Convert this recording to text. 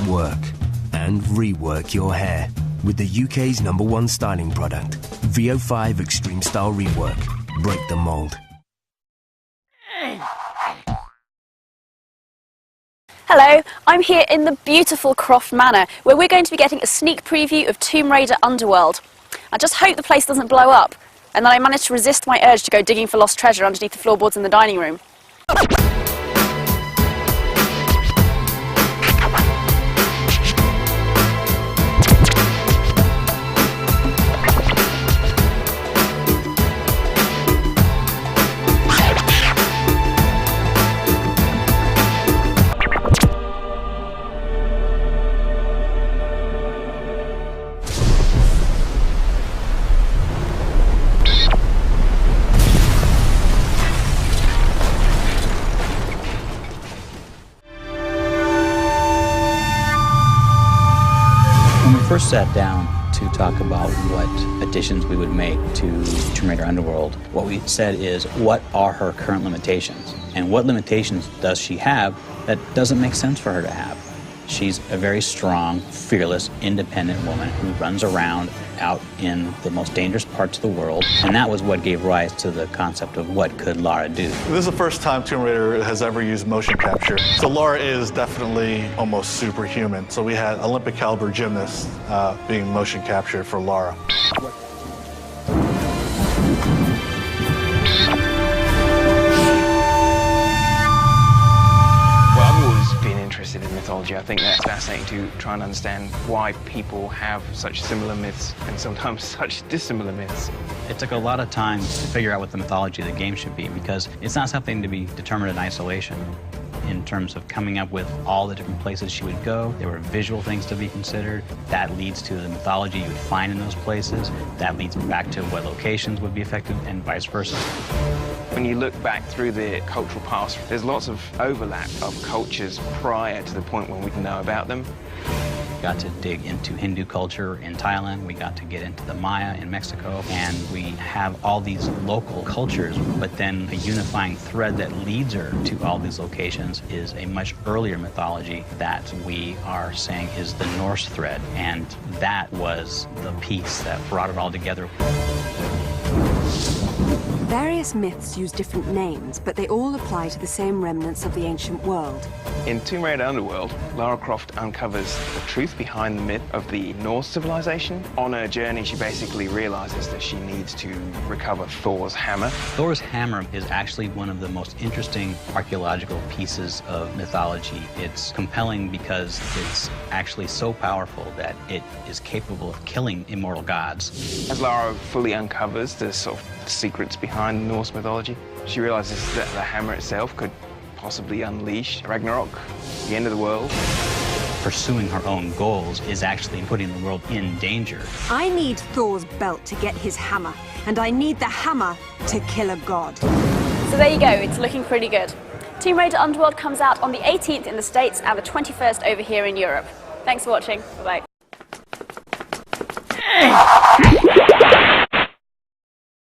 work and rework your hair with the UK's #1 styling product, VO5 Extreme Style Rework. Break the mold. Hello, I'm here in the beautiful Croft Manor, where we're going to be getting a sneak preview of Tomb Raider Underworld. I just hope the place doesn't blow up, and that I manage to resist my urge to go digging for lost treasure underneath the floorboards in the dining room. When we first sat down to talk about what additions we would make to Tomb Raider Underworld, what we said is, what are her current limitations? And what limitations does she have that doesn't make sense for her to have? She's a very strong, fearless, independent woman who runs around out in the most dangerous parts of the world, and that was what gave rise to the concept of what could Lara do. This is the first time Tomb Raider has ever used motion capture. So Lara is definitely almost superhuman. So we had Olympic caliber gymnasts being motion captured for Lara. In mythology. I think that's fascinating to try and understand why people have such similar myths and sometimes such dissimilar myths. It took a lot of time to figure out what the mythology of the game should be, because it's not something to be determined in isolation. In terms of coming up with all the different places she would go, there were visual things to be considered. That leads to the mythology you would find in those places. That leads back to what locations would be affected, and vice versa. When you look back through the cultural past, there's lots of overlap of cultures prior to the point when we know about them. We got to dig into Hindu culture in Thailand, we got to get into the Maya in Mexico, and we have all these local cultures, but then a unifying thread that leads her to all these locations is a much earlier mythology that we are saying is the Norse thread, and that was the piece that brought it all together. Various myths use different names, but they all apply to the same remnants of the ancient world. In Tomb Raider Underworld, Lara Croft uncovers the truth behind the myth of the Norse civilization. On her journey, she basically realizes that she needs to recover Thor's hammer. Thor's hammer is actually one of the most interesting archaeological pieces of mythology. It's compelling because it's actually so powerful that it is capable of killing immortal gods. As Lara fully uncovers the sort of secrets behind Norse mythology, she realizes that the hammer itself could possibly unleash Ragnarok, the end of the world. Pursuing her own goals is actually putting the world in danger. I need Thor's belt to get his hammer, and I need the hammer to kill a god. So there you go, it's looking pretty good. Tomb Raider Underworld comes out on the 18th in the States and the 21st over here in Europe. Thanks for watching. Bye-bye.